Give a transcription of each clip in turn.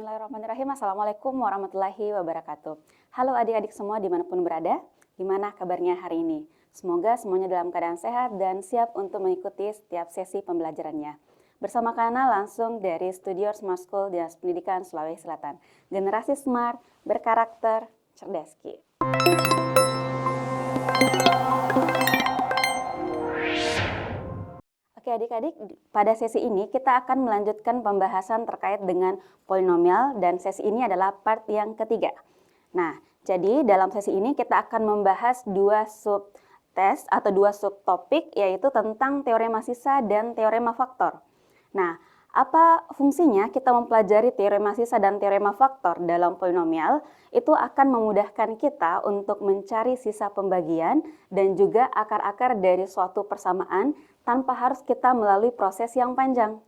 Bismillahirrahmanirrahim. Assalamualaikum warahmatullahi wabarakatuh. Halo adik-adik semua dimanapun berada, gimana kabarnya hari ini? Semoga semuanya dalam keadaan sehat dan siap untuk mengikuti setiap sesi pembelajarannya. Bersama Kana langsung dari Studio Smart School Dinas Pendidikan Sulawesi Selatan. Generasi smart, berkarakter, cerdas Ki. Oke adik-adik, pada sesi ini kita akan melanjutkan pembahasan terkait dengan polinomial dan sesi ini adalah part yang ketiga. Nah, jadi dalam sesi ini kita akan membahas dua subtes atau dua subtopik yaitu tentang teorema sisa dan teorema faktor. Nah, apa fungsinya kita mempelajari teorema sisa dan teorema faktor dalam polinomial? Itu akan memudahkan kita untuk mencari sisa pembagian dan juga akar-akar dari suatu persamaan tanpa harus kita melalui proses yang panjang.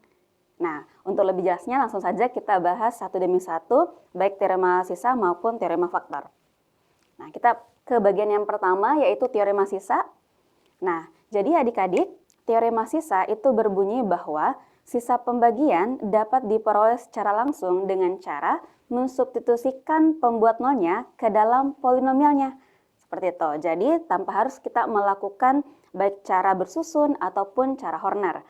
Nah, untuk lebih jelasnya langsung saja kita bahas satu demi satu, baik teorema sisa maupun teorema faktor. Nah, kita ke bagian yang pertama yaitu teorema sisa. Nah, jadi adik-adik, teorema sisa itu berbunyi bahwa sisa pembagian dapat diperoleh secara langsung dengan cara mensubstitusikan pembuat nolnya ke dalam polinomialnya. Seperti itu. Jadi tanpa harus kita melakukan baik cara bersusun ataupun cara Horner.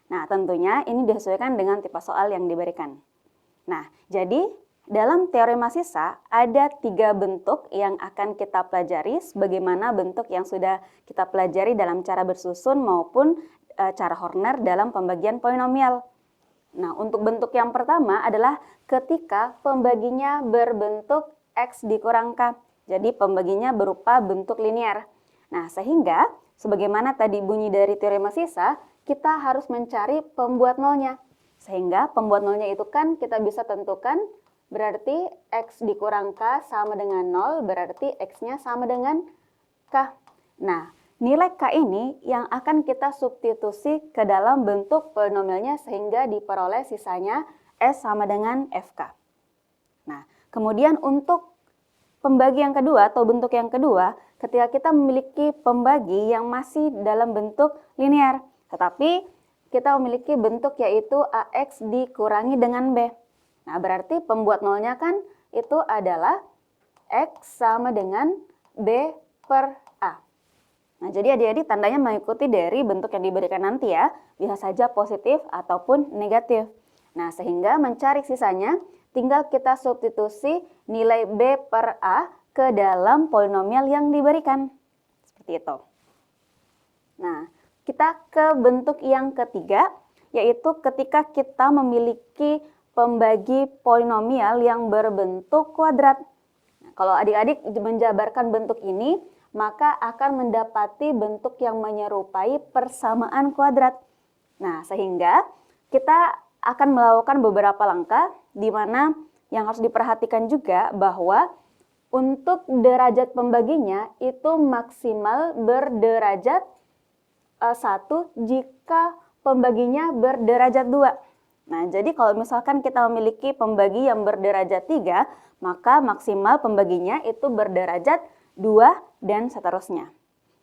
Nah, tentunya ini disesuaikan dengan tipe soal yang diberikan. Nah, jadi dalam teorema sisa ada 3 bentuk yang akan kita pelajari sebagaimana bentuk yang sudah kita pelajari dalam cara bersusun maupun cara Horner dalam pembagian polinomial. Nah, untuk bentuk yang pertama adalah ketika pembaginya berbentuk X dikurang K. Jadi pembaginya berupa bentuk linear. Nah, sehingga sebagaimana tadi bunyi dari teorema sisa, kita harus mencari pembuat nolnya. Sehingga pembuat nolnya itu kan kita bisa tentukan berarti X dikurang K sama dengan 0, berarti X-nya sama dengan K. Nah, nilai K ini yang akan kita substitusi ke dalam bentuk polinomialnya sehingga diperoleh sisanya S sama dengan FK. Nah, kemudian untuk pembagi yang kedua atau bentuk yang kedua, ketika kita memiliki pembagi yang masih dalam bentuk linear, tetapi kita memiliki bentuk yaitu AX dikurangi dengan B. Nah, berarti pembuat nolnya kan itu adalah X sama dengan B per A. Nah, jadi adik-adik tandanya mengikuti dari bentuk yang diberikan nanti ya, bisa saja positif ataupun negatif. Nah, sehingga mencari sisanya, tinggal kita substitusi nilai B per A ke dalam polinomial yang diberikan. Seperti itu. Nah, kita ke bentuk yang ketiga, yaitu ketika kita memiliki pembagi polinomial yang berbentuk kuadrat. Nah, kalau adik-adik menjabarkan bentuk ini, maka akan mendapati bentuk yang menyerupai persamaan kuadrat. Nah, sehingga kita akan melakukan beberapa langkah di mana yang harus diperhatikan juga bahwa untuk derajat pembaginya itu maksimal berderajat 1 jika pembaginya berderajat 2. Nah, jadi kalau misalkan kita memiliki pembagi yang berderajat 3, maka maksimal pembaginya itu berderajat 2 dan seterusnya.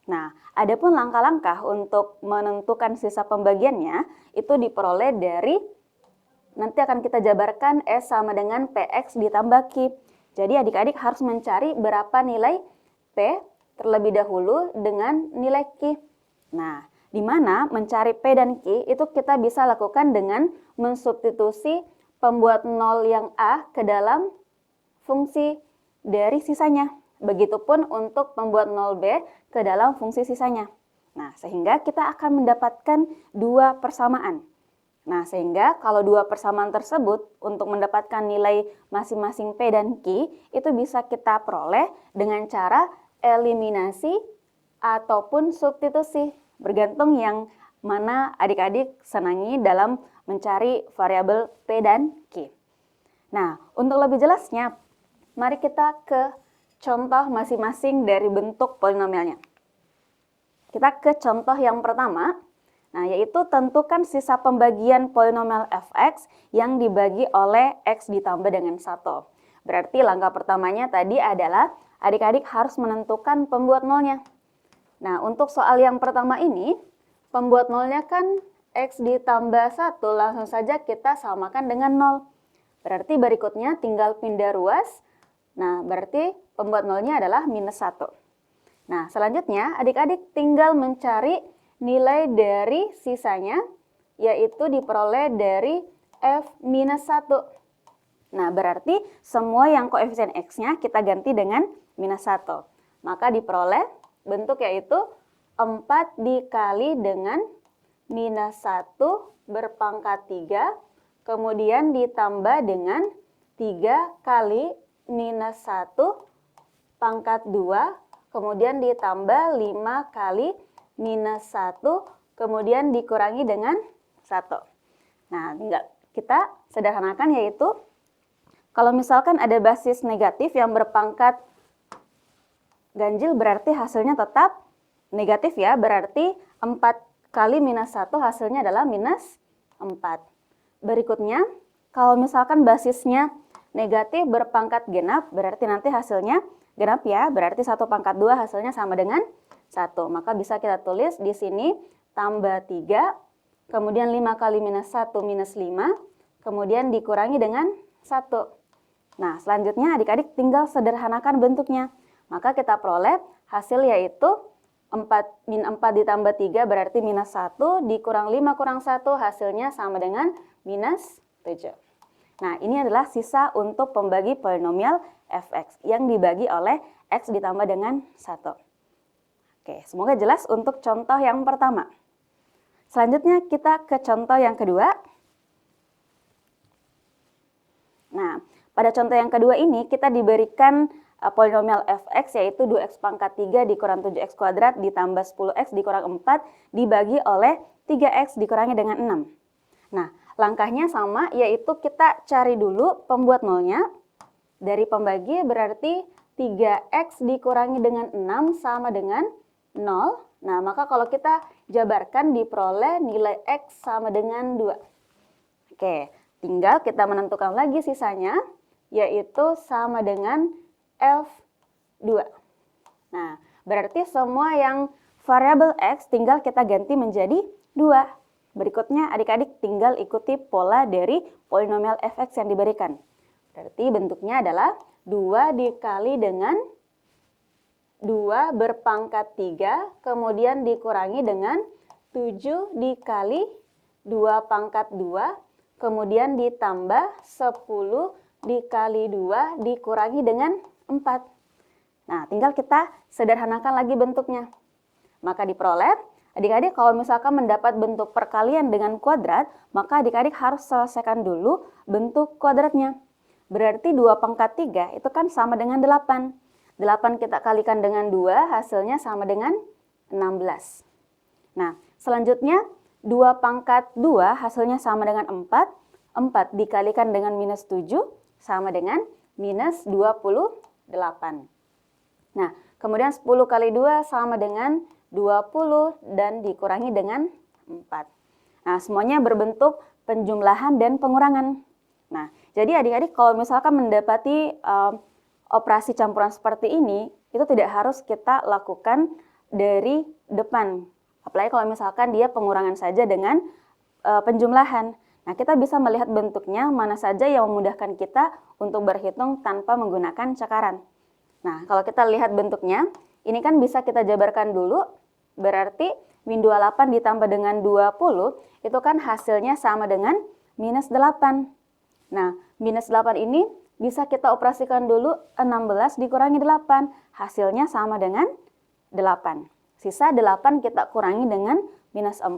Nah, adapun langkah-langkah untuk menentukan sisa pembagiannya itu diperoleh dari nanti akan kita jabarkan S sama dengan PX ditambah Q. Jadi adik-adik harus mencari berapa nilai P terlebih dahulu dengan nilai Q. Nah, di mana mencari P dan Q itu kita bisa lakukan dengan mensubstitusi pembuat nol yang A ke dalam fungsi dari sisanya. Begitupun untuk pembuat 0B ke dalam fungsi sisanya. Nah, sehingga kita akan mendapatkan dua persamaan. Nah, sehingga kalau dua persamaan tersebut untuk mendapatkan nilai masing-masing P dan Q itu bisa kita peroleh dengan cara eliminasi ataupun substitusi. Bergantung yang mana adik-adik senangi dalam mencari variabel P dan Q. Nah, untuk lebih jelasnya, mari kita ke contoh masing-masing dari bentuk polinomialnya. Kita ke contoh yang pertama, nah yaitu tentukan sisa pembagian polinomial fx yang dibagi oleh x ditambah dengan 1. Berarti langkah pertamanya tadi adalah adik-adik harus menentukan pembuat nolnya. Nah, untuk soal yang pertama ini, pembuat nolnya kan x ditambah 1, langsung saja kita samakan dengan 0. Berarti berikutnya tinggal pindah ruas. Nah, berarti pembuat nolnya adalah minus 1. Nah, selanjutnya adik-adik tinggal mencari nilai dari sisanya, yaitu diperoleh dari F minus 1. Nah, berarti semua yang koefisien X-nya kita ganti dengan minus 1. Maka diperoleh bentuk yaitu 4 dikali dengan minus 1 berpangkat 3, kemudian ditambah dengan 3 kali minus 1 pangkat 2, kemudian ditambah 5 kali minus 1, kemudian dikurangi dengan 1. Nah, tinggal kita sederhanakan yaitu kalau misalkan ada basis negatif yang berpangkat ganjil berarti hasilnya tetap negatif ya. Berarti 4 kali minus 1 hasilnya adalah minus 4. Berikutnya, kalau misalkan basisnya negatif berpangkat genap berarti nanti hasilnya genap ya. Berarti 1 pangkat 2 hasilnya sama dengan 1. Maka bisa kita tulis di sini tambah 3, kemudian 5 kali minus 1 minus 5, kemudian dikurangi dengan 1. Nah, selanjutnya adik-adik tinggal sederhanakan bentuknya. Maka kita peroleh hasil yaitu 4 ditambah 3 berarti minus 1, dikurang 5 kurang 1 hasilnya sama dengan minus 7. Nah, ini adalah sisa untuk pembagi polinomial fx yang dibagi oleh x ditambah dengan 1. Oke, semoga jelas untuk contoh yang pertama. Selanjutnya kita ke contoh yang kedua. Nah, pada contoh yang kedua ini kita diberikan polinomial fx yaitu 2x pangkat 3 dikurang 7x kuadrat ditambah 10x dikurang 4 dibagi oleh 3x dikurangi dengan 6. Nah, langkahnya sama yaitu kita cari dulu pembuat nolnya. Dari pembagi berarti 3x dikurangi dengan 6 sama dengan 0. Nah, maka kalau kita jabarkan diperoleh nilai x sama dengan 2. Oke, tinggal kita menentukan lagi sisanya yaitu sama dengan F2. Nah, berarti semua yang variabel X tinggal kita ganti menjadi 2. Berikutnya adik-adik tinggal ikuti pola dari polinomial fx yang diberikan. Berarti bentuknya adalah 2 dikali dengan 2 berpangkat 3, kemudian dikurangi dengan 7 dikali 2 pangkat 2, kemudian ditambah 10 dikali 2 dikurangi dengan 4. Nah, tinggal kita sederhanakan lagi bentuknya. Maka diperoleh, adik-adik kalau misalkan mendapat bentuk perkalian dengan kuadrat, maka adik-adik harus selesaikan dulu bentuk kuadratnya. Berarti 2 pangkat 3 itu kan sama dengan 8. 8 kita kalikan dengan 2, hasilnya sama dengan 16. Nah, selanjutnya 2 pangkat 2 hasilnya sama dengan 4. 4 dikalikan dengan minus 7 sama dengan minus 28. Nah, kemudian 10 kali 2 sama dengan 20 dan dikurangi dengan 4. Nah, semuanya berbentuk penjumlahan dan pengurangan. Nah, jadi adik-adik kalau misalkan mendapati operasi campuran seperti ini, itu tidak harus kita lakukan dari depan. Apalagi kalau misalkan dia pengurangan saja dengan penjumlahan. Nah, kita bisa melihat bentuknya mana saja yang memudahkan kita untuk berhitung tanpa menggunakan cakaran. Nah, kalau kita lihat bentuknya, ini kan bisa kita jabarkan dulu. Berarti min 28 ditambah dengan 20, itu kan hasilnya sama dengan minus 8. Nah, minus 8 ini bisa kita operasikan dulu 16 dikurangi 8. Hasilnya sama dengan 8. Sisa 8 kita kurangi dengan minus 4.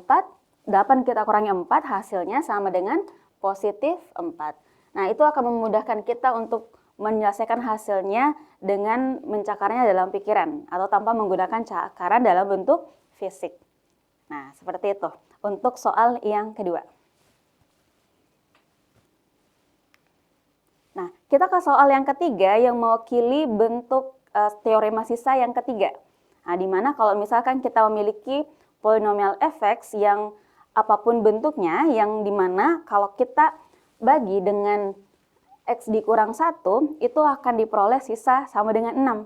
8 kita kurangi 4 hasilnya sama dengan positif 4. Nah, itu akan memudahkan kita untuk menyelesaikan hasilnya dengan mencakarnya dalam pikiran atau tanpa menggunakan cakaran dalam bentuk fisik. Nah, seperti itu untuk soal yang kedua. Nah, kita ke soal yang ketiga yang mewakili bentuk teorema sisa yang ketiga. Nah, di mana kalau misalkan kita memiliki polinomial fx yang apapun bentuknya, yang dimana kalau kita bagi dengan x dikurang 1, itu akan diperoleh sisa sama dengan 6.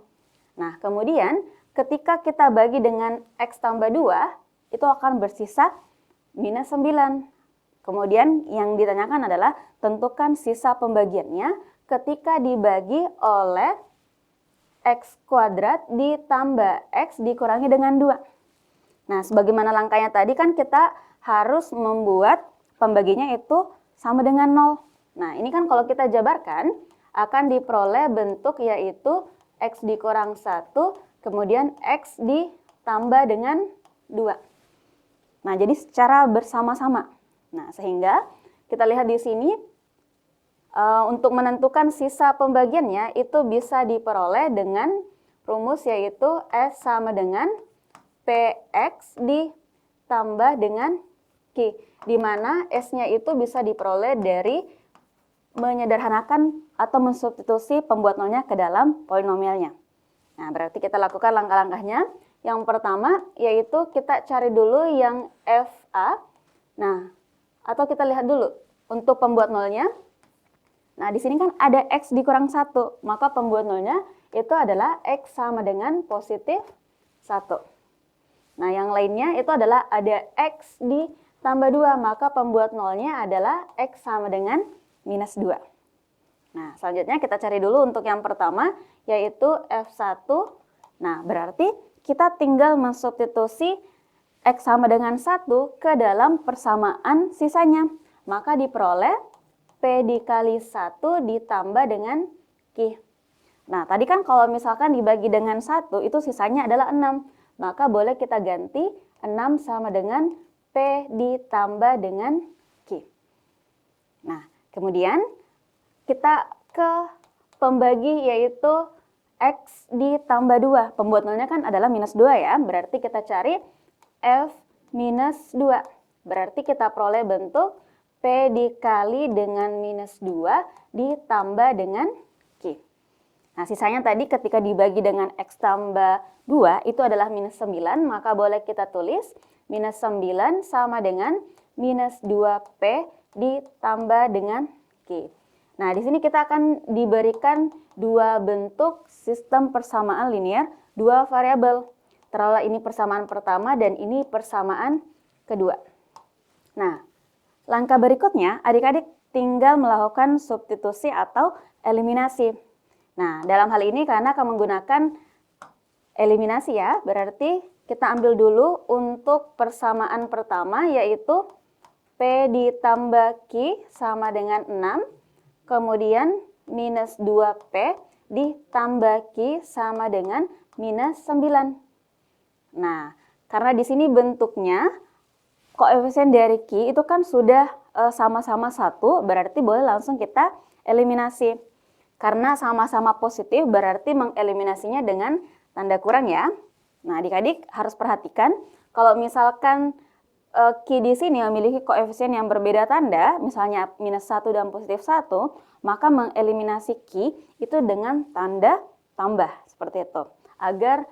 Nah, kemudian ketika kita bagi dengan x tambah 2, itu akan bersisa minus 9. Kemudian yang ditanyakan adalah tentukan sisa pembagiannya ketika dibagi oleh X kuadrat ditambah X dikurangi dengan 2. Nah, sebagaimana langkahnya tadi kan kita harus membuat pembaginya itu sama dengan 0. Nah, ini kan kalau kita jabarkan akan diperoleh bentuk yaitu X dikurang 1, kemudian X ditambah dengan 2. Nah, jadi secara bersama-sama. Nah, sehingga kita lihat di sini untuk menentukan sisa pembagiannya itu bisa diperoleh dengan rumus yaitu S sama dengan PX ditambah dengan Q, di mana S-nya itu bisa diperoleh dari menyederhanakan atau mensubstitusi pembuat nolnya ke dalam polinomialnya. Nah, berarti kita lakukan langkah-langkahnya. Yang pertama yaitu kita cari dulu yang FA. Nah, atau kita lihat dulu untuk pembuat nolnya. Nah, di sini kan ada X dikurang 1, maka pembuat nolnya itu adalah X sama dengan positif 1. Nah, yang lainnya itu adalah ada X ditambah 2, maka pembuat nolnya adalah X sama dengan minus 2. Nah, selanjutnya kita cari dulu untuk yang pertama, yaitu F1. Nah, berarti kita tinggal mensubstitusi X sama dengan 1 ke dalam persamaan sisanya. Maka diperoleh P dikali 1 ditambah dengan Q. Nah, tadi kan kalau misalkan dibagi dengan 1, itu sisanya adalah 6. Maka boleh kita ganti 6 sama dengan P ditambah dengan Q. Nah, kemudian kita ke pembagi yaitu X ditambah 2. Pembuat nolnya kan adalah minus 2 ya. Berarti kita cari F minus 2. Berarti kita peroleh bentuk P dikali dengan minus 2 ditambah dengan Q. Nah, sisanya tadi ketika dibagi dengan X tambah 2 itu adalah minus 9, maka boleh kita tulis minus 9 sama dengan minus 2P ditambah dengan Q. Nah, di sini kita akan diberikan dua bentuk sistem persamaan linear, dua variabel. Taruhlah ini persamaan pertama dan ini persamaan kedua. Nah, langkah berikutnya, adik-adik tinggal melakukan substitusi atau eliminasi. Nah, dalam hal ini karena akan menggunakan eliminasi ya, berarti kita ambil dulu untuk persamaan pertama yaitu P ditambah Q sama dengan 6, kemudian minus 2P ditambah Q sama dengan minus 9. Nah, karena di sini bentuknya koefisien dari Q itu kan sudah sama-sama 1, berarti boleh langsung kita eliminasi. Karena sama-sama positif berarti mengeliminasinya dengan tanda kurang ya. Nah, adik-adik harus perhatikan kalau misalkan Q di sini memiliki koefisien yang berbeda tanda, misalnya minus 1 dan positif 1, maka mengeliminasi Q itu dengan tanda tambah, seperti itu. Agar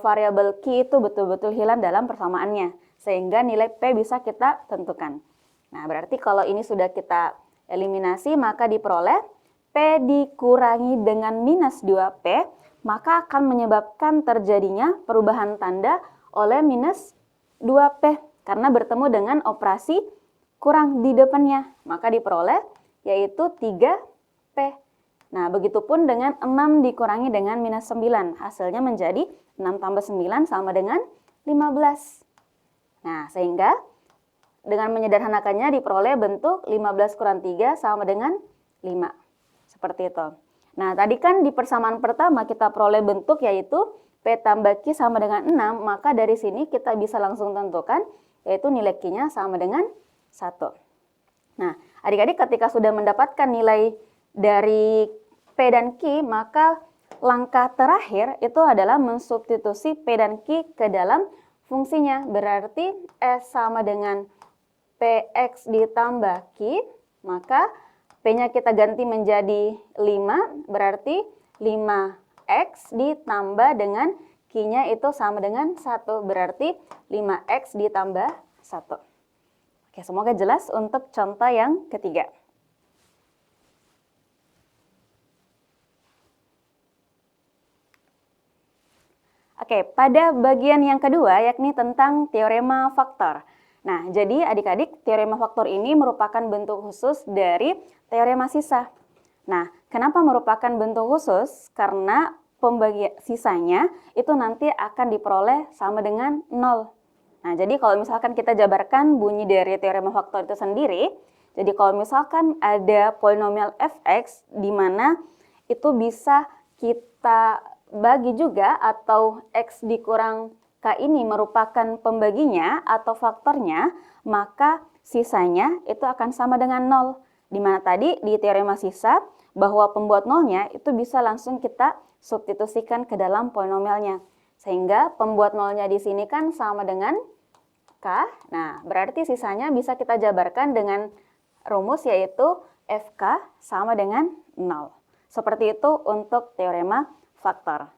variabel Q itu betul-betul hilang dalam persamaannya, sehingga nilai P bisa kita tentukan. Nah, berarti kalau ini sudah kita eliminasi, maka diperoleh P dikurangi dengan minus 2P, maka akan menyebabkan terjadinya perubahan tanda oleh minus 2P. Karena bertemu dengan operasi kurang di depannya, maka diperoleh yaitu 3P. Nah, begitupun dengan 6 dikurangi dengan minus 9, hasilnya menjadi 6 tambah 9 sama dengan 15. Nah, sehingga dengan menyederhanakannya diperoleh bentuk 15 kurang 3 sama dengan 5. Seperti itu. Nah, tadi kan di persamaan pertama kita peroleh bentuk yaitu P tambah Q sama dengan 6, maka dari sini kita bisa langsung tentukan yaitu nilai Q-nya sama dengan 1. Nah, adik-adik ketika sudah mendapatkan nilai dari P dan Q, maka langkah terakhir itu adalah mensubstitusi P dan Q ke dalam fungsinya. Berarti S sama dengan PX ditambah Q, maka P-nya kita ganti menjadi 5, berarti 5X ditambah dengan Q-nya itu sama dengan 1, berarti 5X ditambah 1. Oke, semoga jelas untuk contoh yang ketiga. Oke, pada bagian yang kedua yakni tentang teorema faktor. Nah, jadi adik-adik, teorema faktor ini merupakan bentuk khusus dari teorema sisa. Nah, kenapa merupakan bentuk khusus? Karena pembagian sisanya itu nanti akan diperoleh sama dengan 0. Nah, jadi kalau misalkan kita jabarkan bunyi dari teorema faktor itu sendiri, jadi kalau misalkan ada polinomial fx di mana itu bisa kita bagi juga atau x dikurang k ini merupakan pembaginya atau faktornya, maka sisanya itu akan sama dengan 0. Di mana tadi di teorema sisa bahwa pembuat nolnya itu bisa langsung kita substitusikan ke dalam polinomialnya. Sehingga pembuat nolnya di sini kan sama dengan k. Nah, berarti sisanya bisa kita jabarkan dengan rumus yaitu fk sama dengan 0. Seperti itu untuk teorema faktor.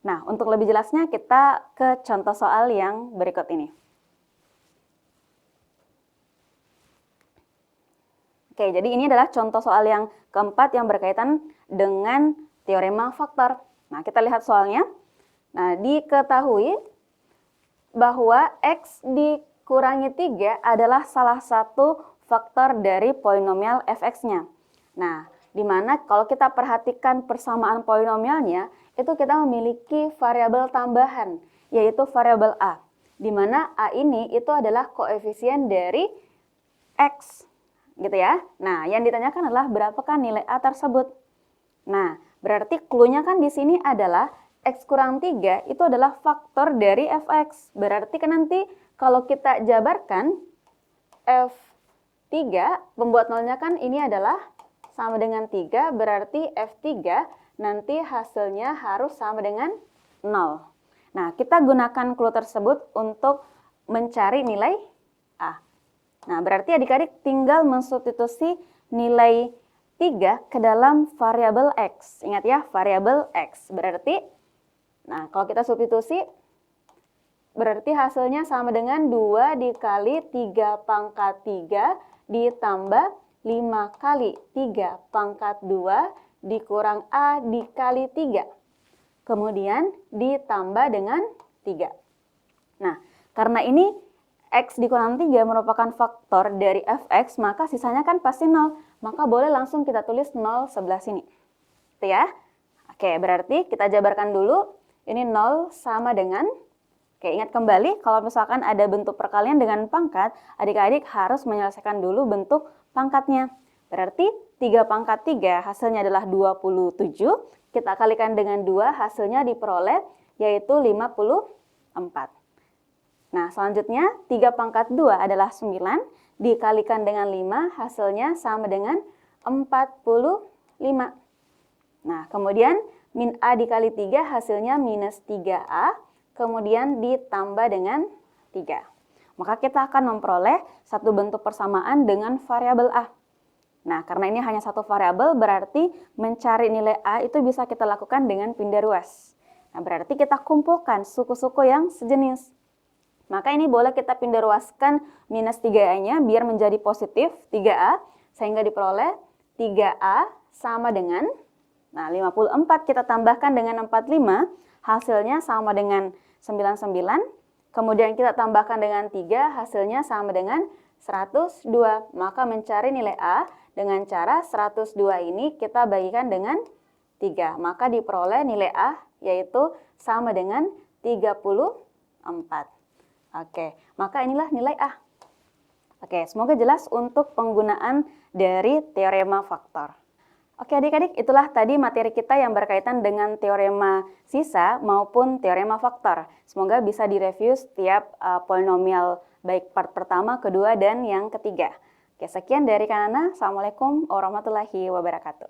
Nah, untuk lebih jelasnya kita ke contoh soal yang berikut ini. Oke, jadi ini adalah contoh soal yang keempat yang berkaitan dengan teorema faktor. Nah, kita lihat soalnya. Nah, diketahui bahwa x dikurangi 3 adalah salah satu faktor dari polinomial fx-nya. Nah, di mana kalau kita perhatikan persamaan polinomialnya, itu kita memiliki variabel tambahan, yaitu variabel a. Di mana a ini itu adalah koefisien dari x, gitu ya. Nah, yang ditanyakan adalah berapakah nilai a tersebut. Nah, berarti clue-nya kan di sini adalah x kurang 3 itu adalah faktor dari fx. Berarti kan nanti kalau kita jabarkan f3, pembuat nolnya kan ini adalah sama dengan 3, berarti f3 nanti hasilnya harus sama dengan 0. Nah, kita gunakan clue tersebut untuk mencari nilai a. Nah, berarti adik-adik tinggal mensubstitusi nilai 3 ke dalam variabel x. Ingat ya, variabel x. Berarti, nah kalau kita substitusi, berarti hasilnya sama dengan 2 dikali 3 pangkat 3 ditambah 5 kali 3 pangkat 2 dikurang a dikali 3. Kemudian ditambah dengan 3. Nah, karena ini x dikurang 3 merupakan faktor dari fx, maka sisanya kan pasti 0. Maka boleh langsung kita tulis 0 sebelah sini. Itu ya. Oke, berarti kita jabarkan dulu. Ini 0 sama dengan, oke, ingat kembali kalau misalkan ada bentuk perkalian dengan pangkat, adik-adik harus menyelesaikan dulu bentuk pangkatnya. Berarti 3 pangkat 3 hasilnya adalah 27. Kita kalikan dengan 2, hasilnya diperoleh yaitu 54. Nah, selanjutnya 3 pangkat 2 adalah 9, dikalikan dengan 5, hasilnya sama dengan 45. Nah, kemudian min a dikali 3 hasilnya minus 3a, kemudian ditambah dengan 3. Maka kita akan memperoleh satu bentuk persamaan dengan variabel a. Nah, karena ini hanya satu variabel, berarti mencari nilai a itu bisa kita lakukan dengan pindah ruas. Nah, berarti kita kumpulkan suku-suku yang sejenis. Maka ini boleh kita pindah ruaskan minus 3a-nya biar menjadi positif 3a, sehingga diperoleh 3a sama dengan, nah 54 kita tambahkan dengan 45, hasilnya sama dengan 99, kemudian kita tambahkan dengan 3, hasilnya sama dengan 102. Maka mencari nilai a dengan cara 102 ini kita bagikan dengan 3. Maka diperoleh nilai a yaitu sama dengan 34. Oke, maka inilah nilai a. Oke, semoga jelas untuk penggunaan dari teorema faktor. Oke adik-adik, itulah tadi materi kita yang berkaitan dengan teorema sisa maupun teorema faktor. Semoga bisa direview setiap polinomial baik part pertama, kedua, dan yang ketiga. Oke, sekian dari Kanana. Assalamualaikum warahmatullahi wabarakatuh.